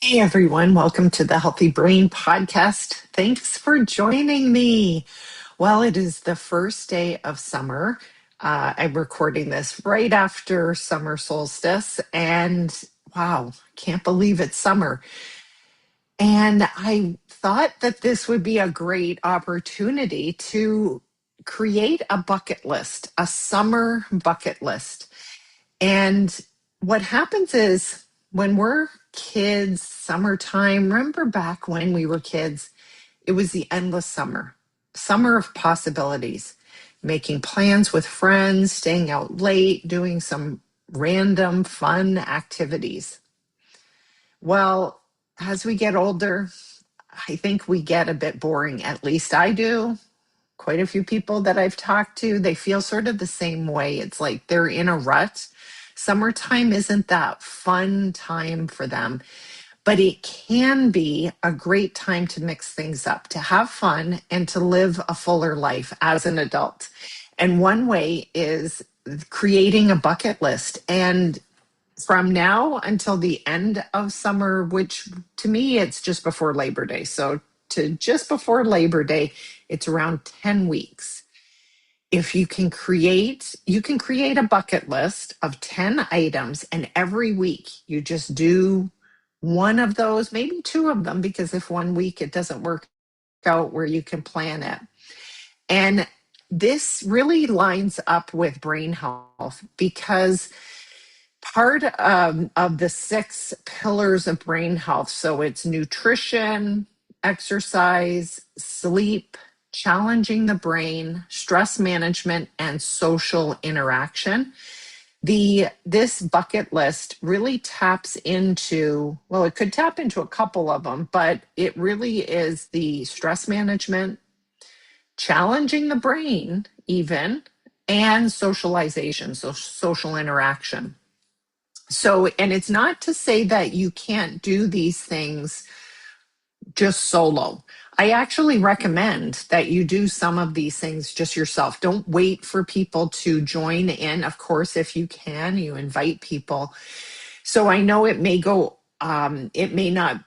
Hey everyone, welcome to the Healthy Brain Podcast. Thanks for joining me. Well, it is the first day of summer. I'm recording this right after summer solstice, and wow, can't believe it's summer. And I thought that this would be a great opportunity to create a bucket list, a summer bucket list. And what happens is when we're kids, summertime, remember back when we were kids, it was the endless summer, summer of possibilities, making plans with friends, staying out late, doing some random fun activities. Well, as we get older, I think we get a bit boring. At least I do. Quite a few people that I've talked to, they feel sort of the same way. It's like they're in a rut. Summertime isn't that fun time for them, but it can be a great time to mix things up, to have fun, and to live a fuller life as an adult. And one way is creating a bucket list. And from now until the end of summer, which to me, it's just before Labor Day. So to just before Labor Day, it's around 10 weeks. If you can create a bucket list of 10 items, and every week you just do one of those, maybe two of them, because if one week it doesn't work out where you can plan it. And this really lines up with brain health because part of the six pillars of brain health. So it's nutrition, exercise, sleep, challenging the brain, stress management, and social interaction. This bucket list really taps into, well, it could tap into a couple of them, but it really is the stress management, challenging the brain, even, and socialization, so social interaction. So, and it's not to say that you can't do these things just solo. I actually recommend that you do some of these things just yourself. Don't wait for people to join in. Of course, if you can, you invite people. So I know it may not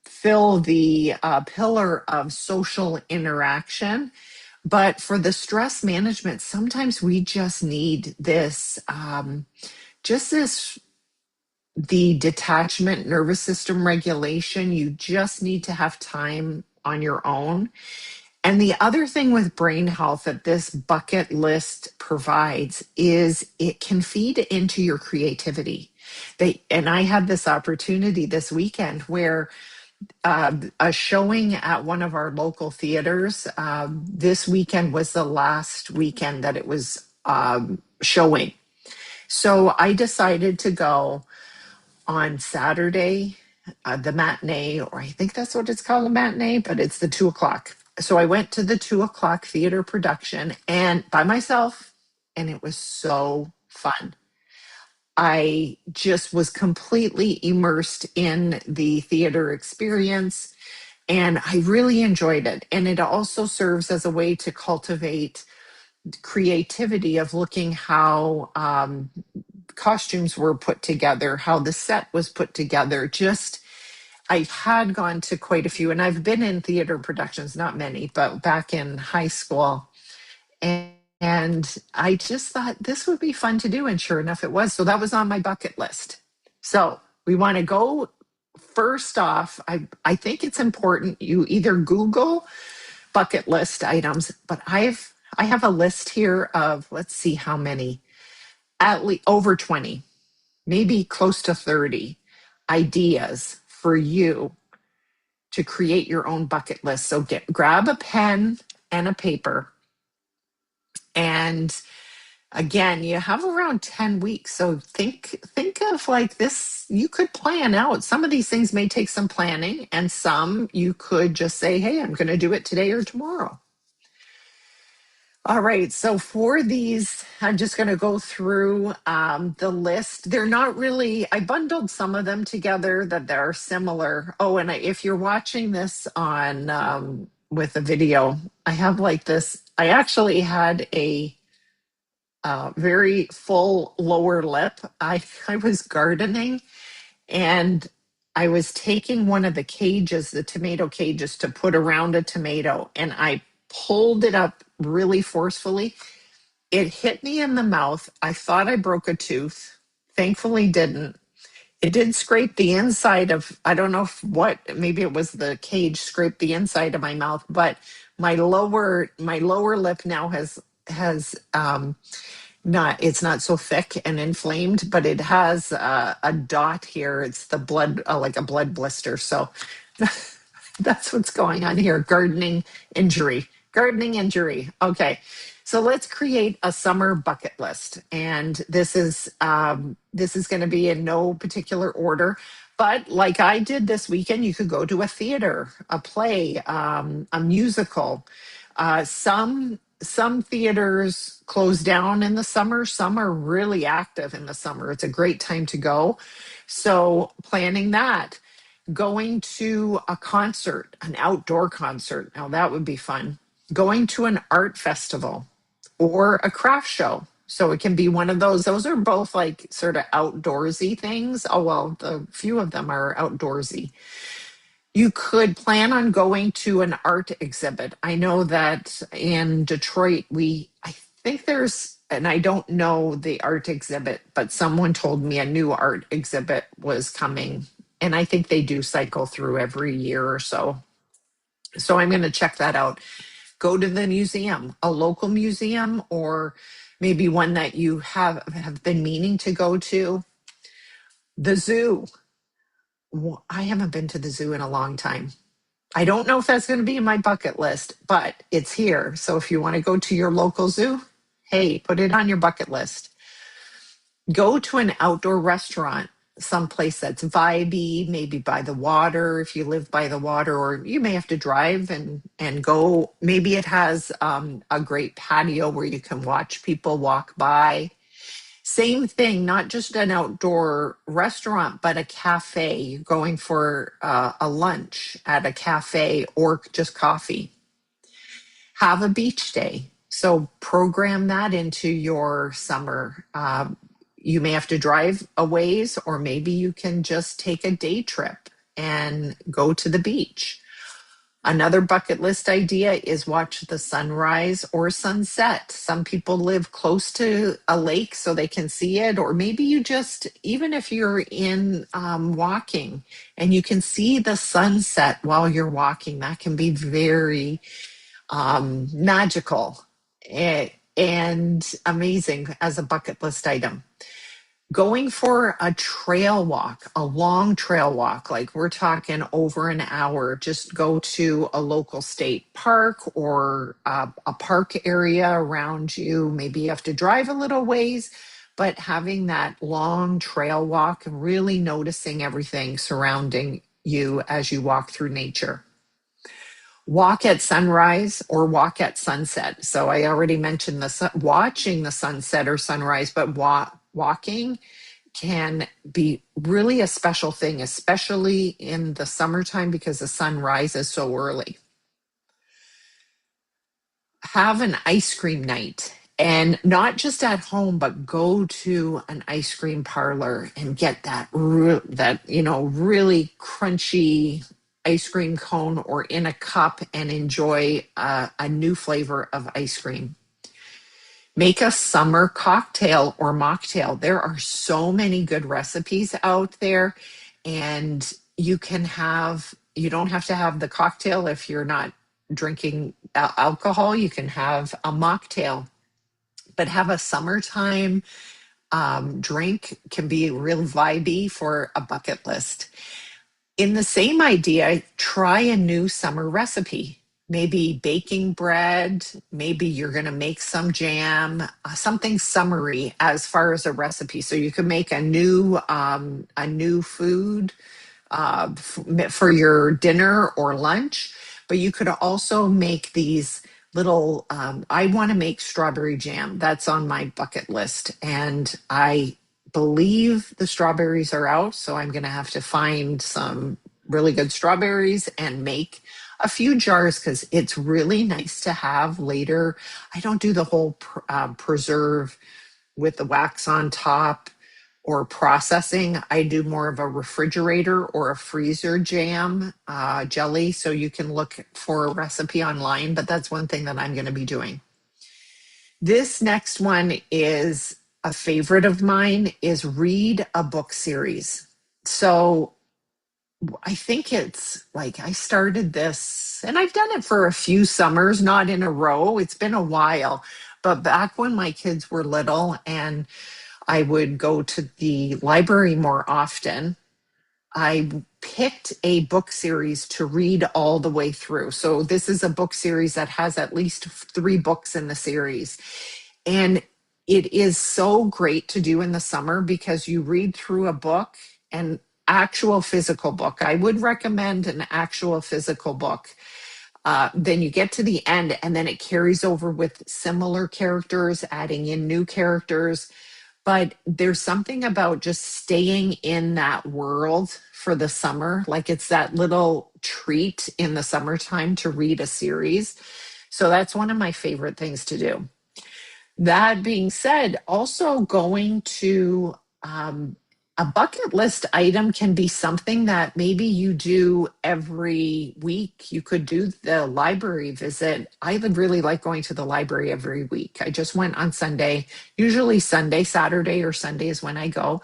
fill the pillar of social interaction, but for the stress management, sometimes we just need this, the detachment nervous system regulation. You just need to have time on your own. And the other thing with brain health that this bucket list provides is it can feed into your creativity. And I had this opportunity this weekend where a showing at one of our local theaters, this weekend was the last weekend that it was showing. So I decided to go on Saturday, the matinee, or I think that's what it's called, a matinee, but it's the 2 o'clock. So I went to the 2 o'clock theater production and by myself, and it was so fun. I just was completely immersed in the theater experience and I really enjoyed it. And it also serves as a way to cultivate creativity of looking how costumes were put together, how the set was put together. Just, I had gone to quite a few, and I've been in theater productions, not many, but back in high school. And I just thought this would be fun to do. And sure enough, it was. So that was on my bucket list. So we want to go first off. I think it's important you either Google bucket list items, but I have a list here of, let's see how many, at least over 20, maybe close to 30 ideas for you to create your own bucket list. So grab a pen and a paper. And again, you have around 10 weeks. So think of like this, you could plan out. Some of these things may take some planning, and some you could just say, hey, I'm going to do it today or tomorrow. All right, so for these, I'm just going to go through the list. They're not really, I bundled some of them together that are similar. Oh, and if you're watching this on with a video, I have like this. I actually had a very full lower lip. I was gardening, and I was taking one of the cages, the tomato cages, to put around a tomato, and I pulled it up really forcefully. It hit me in the mouth. I thought I broke a tooth. Thankfully, didn't. It did scrape the inside of, I don't know if what, maybe it was the cage scraped the inside of my mouth, but my lower lip now has not, it's not so thick and inflamed, but it has a dot here. It's the blood, like a blood blister. So that's what's going on here. Gardening injury. Gardening injury. Okay. So let's create a summer bucket list. And this is going to be in no particular order. But like I did this weekend, you could go to a theater, a play, a musical. Some theaters close down in the summer. Some are really active in the summer. It's a great time to go. So planning that, going to a concert, an outdoor concert. Now that would be fun. Going to an art festival or a craft show. So it can be one of those. Those are both like sort of outdoorsy things. Oh, well, the few of them are outdoorsy. You could plan on going to an art exhibit. I know that in Detroit, I think there's, and I don't know the art exhibit, but someone told me a new art exhibit was coming. And I think they do cycle through every year or so. So I'm going to check that out. Go to the museum, a local museum, or maybe one that you have been meaning to go to. The zoo. I haven't been to the zoo in a long time. I don't know if that's going to be in my bucket list, but it's here. So if you want to go to your local zoo, hey, put it on your bucket list. Go to an outdoor restaurant, someplace that's vibey, maybe by the water if you live by the water, or you may have to drive and go. Maybe it has a great patio where you can watch people walk by. Same thing, not just an outdoor restaurant, but a cafe. You're going for a lunch at a cafe or just coffee. Have a beach day. So program that into your summer. You may have to drive a ways, or maybe you can just take a day trip and go to the beach. Another bucket list idea is watch the sunrise or sunset. Some people live close to a lake so they can see it, or maybe you just, even if you're in walking and you can see the sunset while you're walking, that can be very magical and amazing as a bucket list item. Going for a trail walk, a long trail walk, like we're talking over an hour, just go to a local state park or a park area around you. Maybe you have to drive a little ways, but having that long trail walk, really noticing everything surrounding you as you walk through nature. Walk at sunrise or walk at sunset. So I already mentioned watching the sunset or sunrise, but walking can be really a special thing, especially in the summertime because the sun rises so early. Have an ice cream night, and not just at home, but go to an ice cream parlor and get really crunchy ice cream cone or in a cup and enjoy a new flavor of ice cream. Make a summer cocktail or mocktail. There are so many good recipes out there, and you don't have to have the cocktail if you're not drinking alcohol. You can have a mocktail, but have a summertime drink can be real vibey for a bucket list. In the same idea, try a new summer recipe. Maybe baking bread, maybe you're going to make some jam, something summery as far as a recipe. So you can make a new food for your dinner or lunch, but you could also make these little. I want to make strawberry jam. That's on my bucket list, and I believe the strawberries are out, so I'm going to have to find some really good strawberries and make a few jars because it's really nice to have later. I don't do the whole preserve with the wax on top. or processing. I do more of a refrigerator or a freezer jam jelly. So you can look for a recipe online, but that's one thing that I'm going to be doing. This next one is a favorite of mine is read a book series. So I think it's like I started this and I've done it for a few summers, not in a row. It's been a while. But back when my kids were little and I would go to the library more often, I picked a book series to read all the way through. So this is a book series that has at least 3 books in the series. And it is so great to do in the summer because you read through a book, an actual physical book. I would recommend an actual physical book. Then you get to the end and then it carries over with similar characters, adding in new characters. But there's something about just staying in that world for the summer. Like it's that little treat in the summertime to read a series. So that's one of my favorite things to do. That being said, also going to a bucket list item can be something that maybe you do every week. You could do the library visit. I would really like going to the library every week. I just went on Sunday, usually Sunday, Saturday or Sunday is when I go.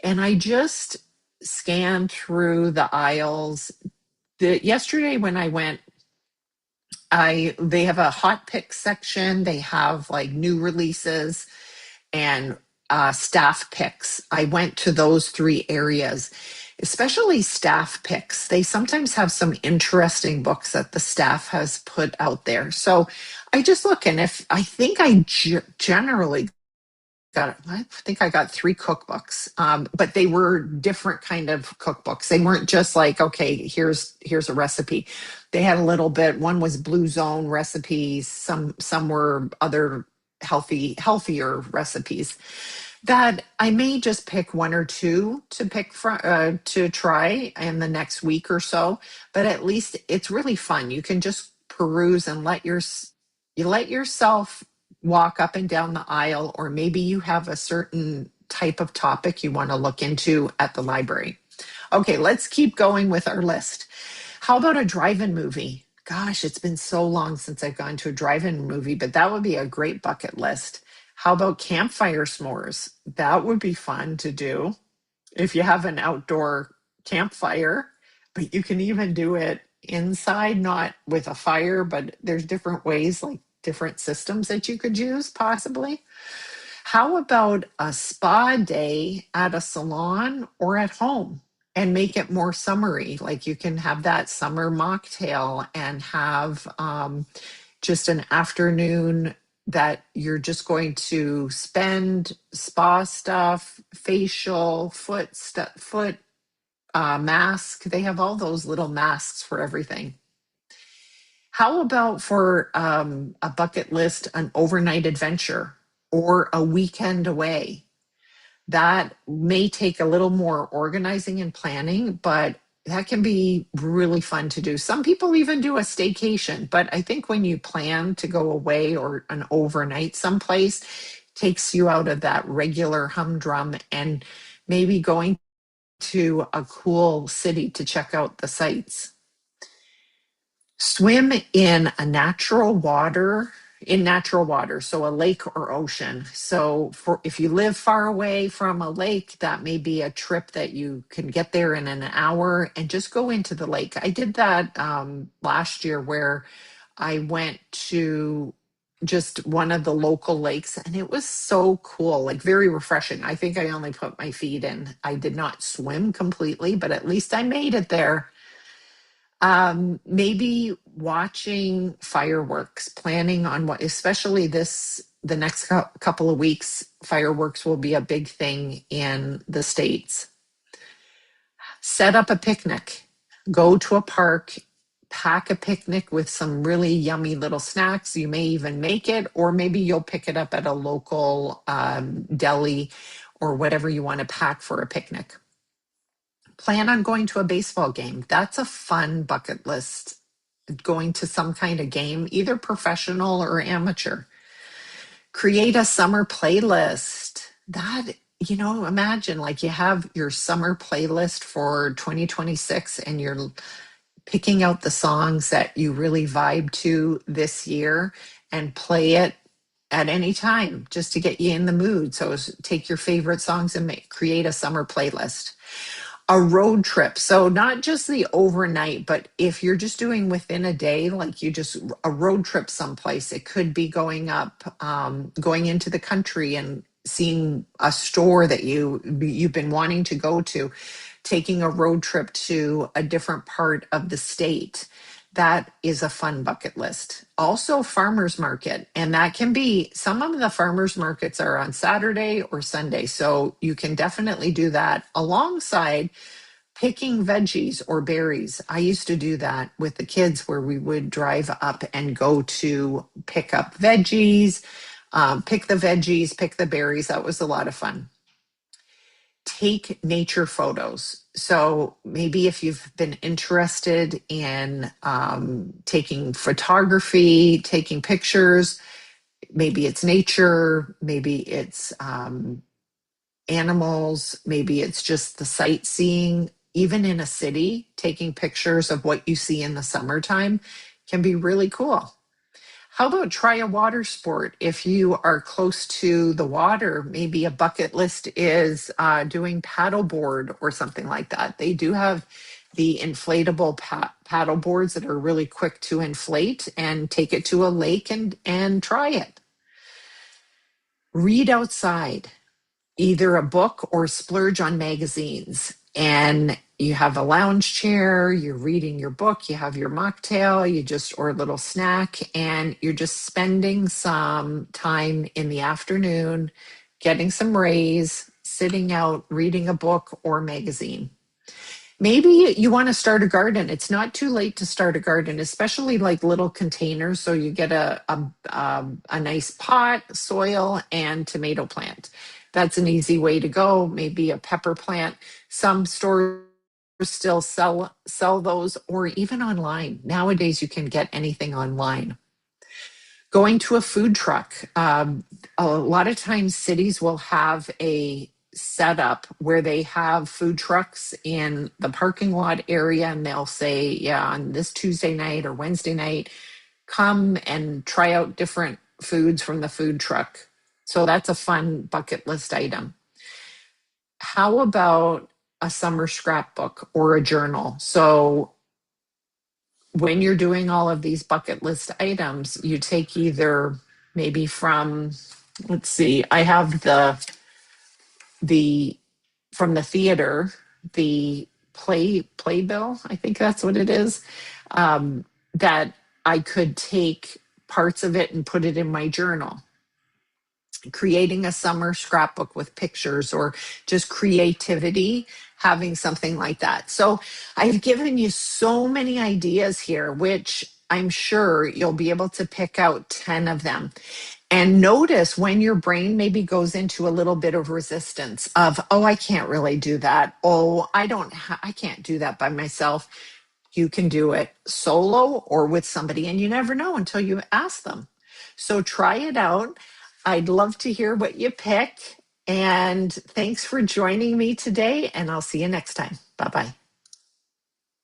And I just scan through the aisles. Yesterday when I went, they have a hot pick section. They have like new releases and staff picks. I went to those 3 areas, especially staff picks. They sometimes have some interesting books that the staff has put out there. So I just look, and if I think I generally I think I got 3 cookbooks, but they were different kind of cookbooks. They weren't just like, okay, here's a recipe. They had a little bit. One was Blue Zone recipes. Some were other healthier recipes that I may just pick 1 or 2 to pick from to try in the next week or so. But at least it's really fun. You can just peruse and you let yourself walk up and down the aisle, or maybe you have a certain type of topic you want to look into at the library. Okay, let's keep going with our list. How about a drive-in movie? Gosh, it's been so long since I've gone to a drive-in movie, but that would be a great bucket list. How about campfire s'mores? That would be fun to do if you have an outdoor campfire, but you can even do it inside, not with a fire, but there's different ways, like different systems that you could use possibly. How about a spa day at a salon or at home and make it more summery? Like you can have that summer mocktail and have just an afternoon that you're just going to spend spa stuff, facial, foot mask. They have all those little masks for everything. How about for a bucket list, an overnight adventure or a weekend away? That may take a little more organizing and planning, but that can be really fun to do. Some people even do a staycation, but I think when you plan to go away or an overnight someplace, takes you out of that regular humdrum and maybe going to a cool city to check out the sights. Swim in natural water, so a lake or ocean. So for if you live far away from a lake, that may be a trip that you can get there in an hour and just go into the lake. I did that last year where I went to just one of the local lakes and it was so cool, like very refreshing. I think I only put my feet in. I did not swim completely, but at least I made it there. Maybe watching fireworks, planning on what, especially the next couple of weeks, fireworks will be a big thing in the States. Set up a picnic, go to a park, pack a picnic with some really yummy little snacks. You may even make it, or maybe you'll pick it up at a local deli or whatever you want to pack for a picnic. Plan on going to a baseball game. That's a fun bucket list. Going to some kind of game, either professional or amateur. Create a summer playlist. That imagine like you have your summer playlist for 2026 and you're picking out the songs that you really vibe to this year and play it at any time just to get you in the mood. So take your favorite songs and create a summer playlist. A road trip. So not just the overnight, but if you're just doing within a day, like you just a road trip someplace, it could be going into the country and seeing a store that you've been wanting to go to, taking a road trip to a different part of the state. That is a fun bucket list. Also, farmers market, and that can be some of the farmers markets are on Saturday or Sunday. So you can definitely do that alongside picking veggies or berries. I used to do that with the kids where we would drive up and go to pick up veggies, pick the veggies, pick the berries. That was a lot of fun. Take nature photos. So maybe if you've been interested in taking photography, taking pictures, maybe it's nature, maybe it's animals, maybe it's just the sightseeing. Even in a city, taking pictures of what you see in the summertime can be really cool. How about try a water sport? If you are close to the water, maybe a bucket list is doing paddleboard or something like that. They do have the inflatable paddle boards that are really quick to inflate, and take it to a lake and try it. Read outside, either a book or splurge on magazines. And you have a lounge chair, you're reading your book, you have your mocktail, or a little snack, and you're just spending some time in the afternoon, getting some rays, sitting out, reading a book or magazine. Maybe you want to start a garden. It's not too late to start a garden, especially like little containers. So you get a nice pot, soil, and tomato plant. That's an easy way to go. Maybe a pepper plant. Some stores still sell those, or even online. Nowadays, you can get anything online. Going to a food truck. A lot of times, cities will have a setup where they have food trucks in the parking lot area, and they'll say, yeah, on this Tuesday night or Wednesday night, come and try out different foods from the food truck. So that's a fun bucket list item. How about a summer scrapbook or a journal? So when you're doing all of these bucket list items, you take either maybe from, let's see, I have the from the theater, the playbill, I think that's what it is, that I could take parts of it and put it in my journal. Creating a summer scrapbook with pictures or just creativity, having something like that. So I've given you so many ideas here, which I'm sure you'll be able to pick out 10 of them. And notice when your brain maybe goes into a little bit of resistance of, oh, I can't really do that. Oh, I can't do that by myself. You can do it solo or with somebody, and you never know until you ask them. So try it out. I'd love to hear what you pick. And thanks for joining me today, and I'll see you next time. Bye bye.